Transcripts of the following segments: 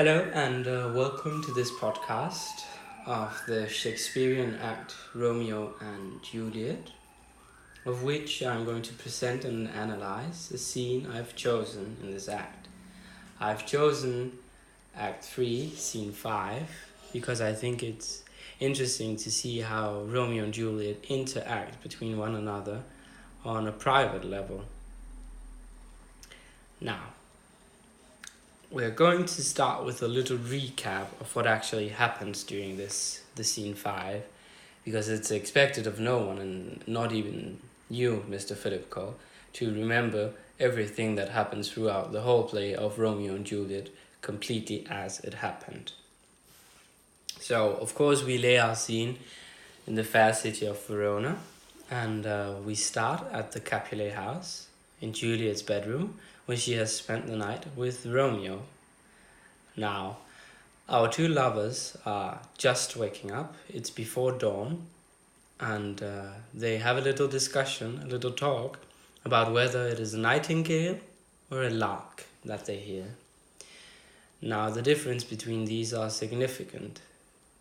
Hello and welcome to this podcast of the Shakespearean act Romeo and Juliet, of which I'm going to present and analyze the scene I've chosen in this act. I've chosen Act 3, Scene 5, because I think it's interesting to see how Romeo and Juliet interact between one another on a private level. Now, we're going to start with a little recap of what actually happens during the scene 5, because it's expected of no one, and not even you, Mr. Philip Cole, to remember everything that happens throughout the whole play of Romeo and Juliet completely as it happened. So, of course, we lay our scene in the fair city of Verona, and we start at the Capulet house in Juliet's bedroom, where she has spent the night with Romeo. Now, our two lovers are just waking up. It's before dawn, and they have a little discussion, a little talk about whether it is a nightingale or a lark that they hear. Now, the difference between these are significant,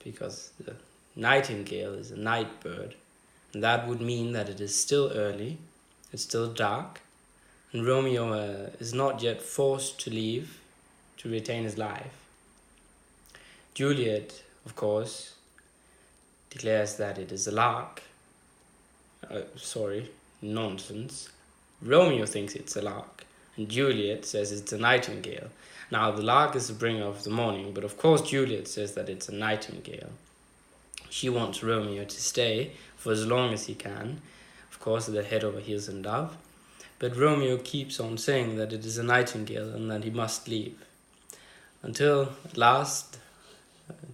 because the nightingale is a night bird, and that would mean that it is still early, it's still dark, and Romeo is not yet forced to leave to retain his life. Juliet, of course, declares that it is a lark. Nonsense. Romeo thinks it's a lark, and Juliet says it's a nightingale. Now, the lark is the bringer of the morning, but of course Juliet says that it's a nightingale. She wants Romeo to stay for as long as he can, of course, the head over heels in love, but Romeo keeps on saying that it is a nightingale and that he must leave. Until, at last,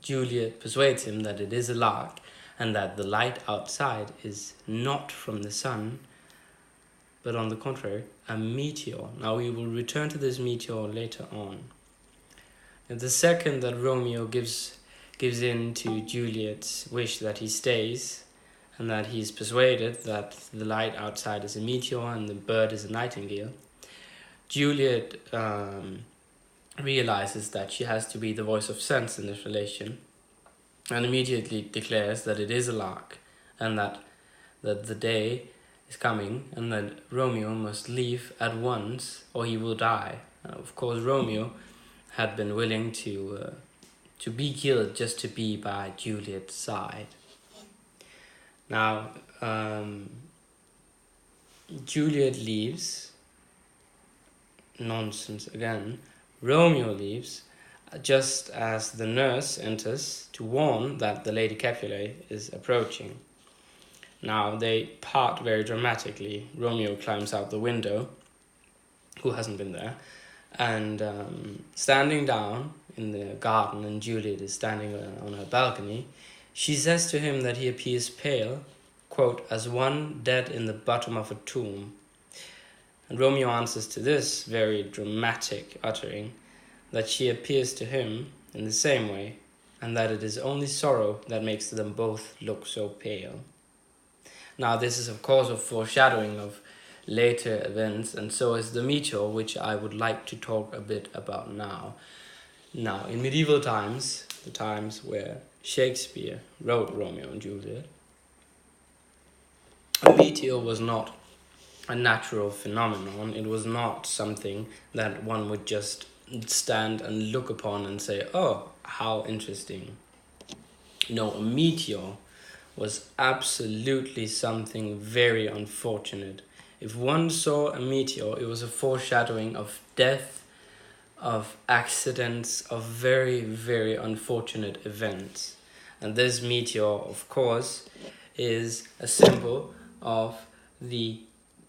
Juliet persuades him that it is a lark and that the light outside is not from the sun, but on the contrary, a meteor. Now, we will return to this meteor later on. And the second that Romeo gives in to Juliet's wish that he stays, and that he is persuaded that the light outside is a meteor and the bird is a nightingale, Juliet realizes that she has to be the voice of sense in this relation, and immediately declares that it is a lark, and that the day is coming, and that Romeo must leave at once or he will die. Of course, Romeo had been willing to be killed just to be by Juliet's side. Now, Juliet leaves. Nonsense again. Romeo leaves just as the nurse enters to warn that the Lady Capulet is approaching. Now, they part very dramatically. Romeo climbs out the window, who hasn't been there, and standing down in the garden, and Juliet is standing on her balcony, she says to him that he appears pale, quote, as one dead in the bottom of a tomb. And Romeo answers to this very dramatic uttering that she appears to him in the same way, and that it is only sorrow that makes them both look so pale. Now, this is of course a foreshadowing of later events, and so is the meteor, which I would like to talk a bit about now. Now, in medieval times, the times where Shakespeare wrote Romeo and Juliet, a meteor was not a natural phenomenon. It was not something that one would just stand and look upon and say, oh, how interesting. No, a meteor was absolutely something very unfortunate. If one saw a meteor, it was a foreshadowing of death, of accidents, of very, very unfortunate events. And this meteor, of course, is a symbol of the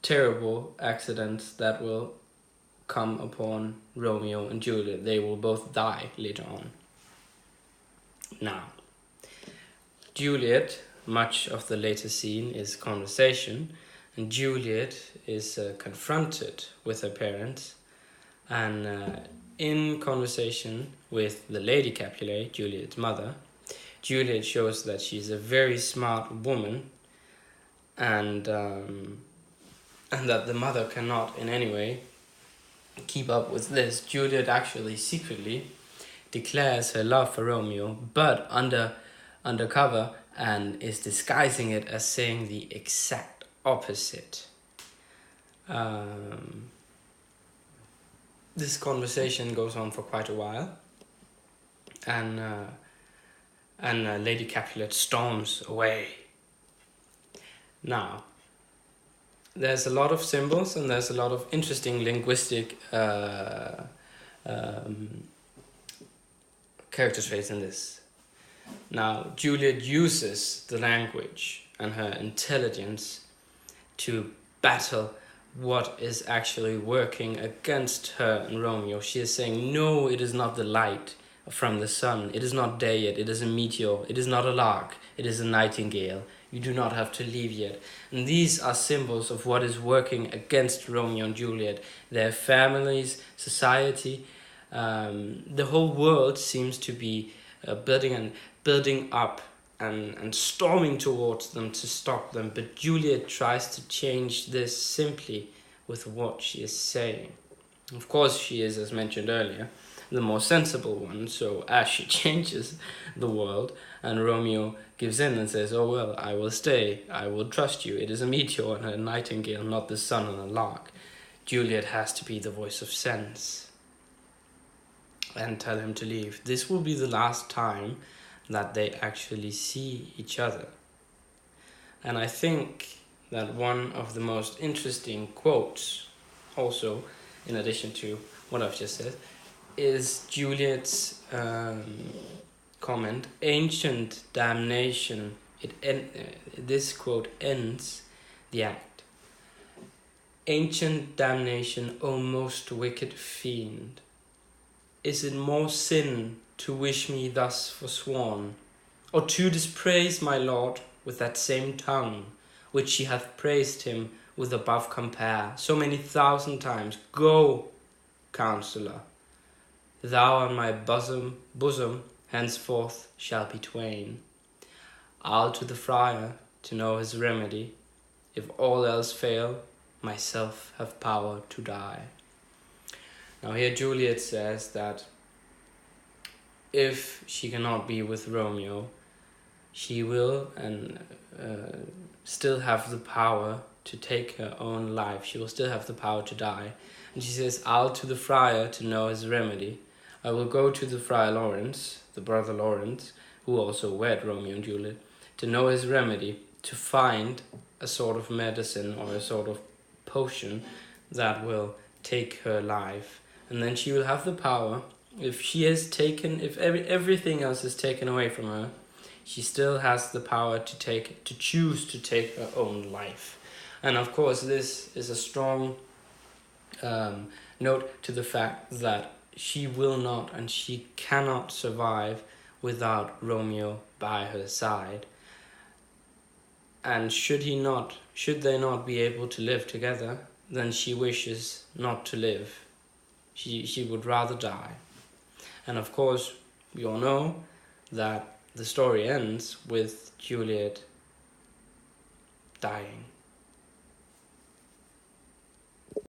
terrible accidents that will come upon Romeo and Juliet. They will both die later on. Now, Juliet, much of the later scene is conversation, and Juliet is confronted with her parents, and in conversation with the Lady Capulet, Juliet's mother, Juliet shows that she's a very smart woman, and that the mother cannot in any way keep up with this. Juliet actually secretly declares her love for Romeo, but undercover, and is disguising it as saying the exact opposite. This conversation goes on for quite a while, and Lady Capulet storms away. Now, there's a lot of symbols and there's a lot of interesting linguistic character traits in this. Now, Juliet uses the language and her intelligence to battle what is actually working against her and Romeo. She is saying, no, it is not the light from the sun. It is not day yet. It is a meteor. It is not a lark. It is a nightingale. You do not have to leave yet. And these are symbols of what is working against Romeo and Juliet. Their families, society, the whole world seems to be building up and storming towards them to stop them. But Juliet tries to change this simply with what she is saying. Of course, she is, as mentioned earlier, the more sensible one. So as she changes the world and Romeo gives in and says, oh well, I will stay, I will trust you, it is a meteor and a nightingale, not the sun and a lark, Juliet has to be the voice of sense and tell him to leave. This will be the last time that they actually see each other. And I think that one of the most interesting quotes, also in addition to what I've just said, is Juliet's comment, ancient damnation. This quote ends the act. Ancient damnation, O most wicked fiend, is it more sin to wish me thus forsworn, or to dispraise my lord with that same tongue, which she hath praised him with above compare so many thousand times? Go, counsellor, thou and my bosom henceforth shall be twain. I'll to the friar to know his remedy. If all else fail, myself have power to die. Now here Juliet says that if she cannot be with Romeo, she will and still have the power to take her own life. She will still have the power to die. And she says, I'll to the friar to know his remedy. I will go to the friar Lawrence, the brother Lawrence, who also wed Romeo and Juliet, to know his remedy, to find a sort of medicine or a sort of potion that will take her life. And then she will have the power. If she has taken, if everything else is taken away from her, she still has the power to choose to take her own life. And of course, this is a strong note to the fact that she will not and she cannot survive without Romeo by her side. And should they not be able to live together, then she wishes not to live. She would rather die. And of course, we all know that the story ends with Juliet dying.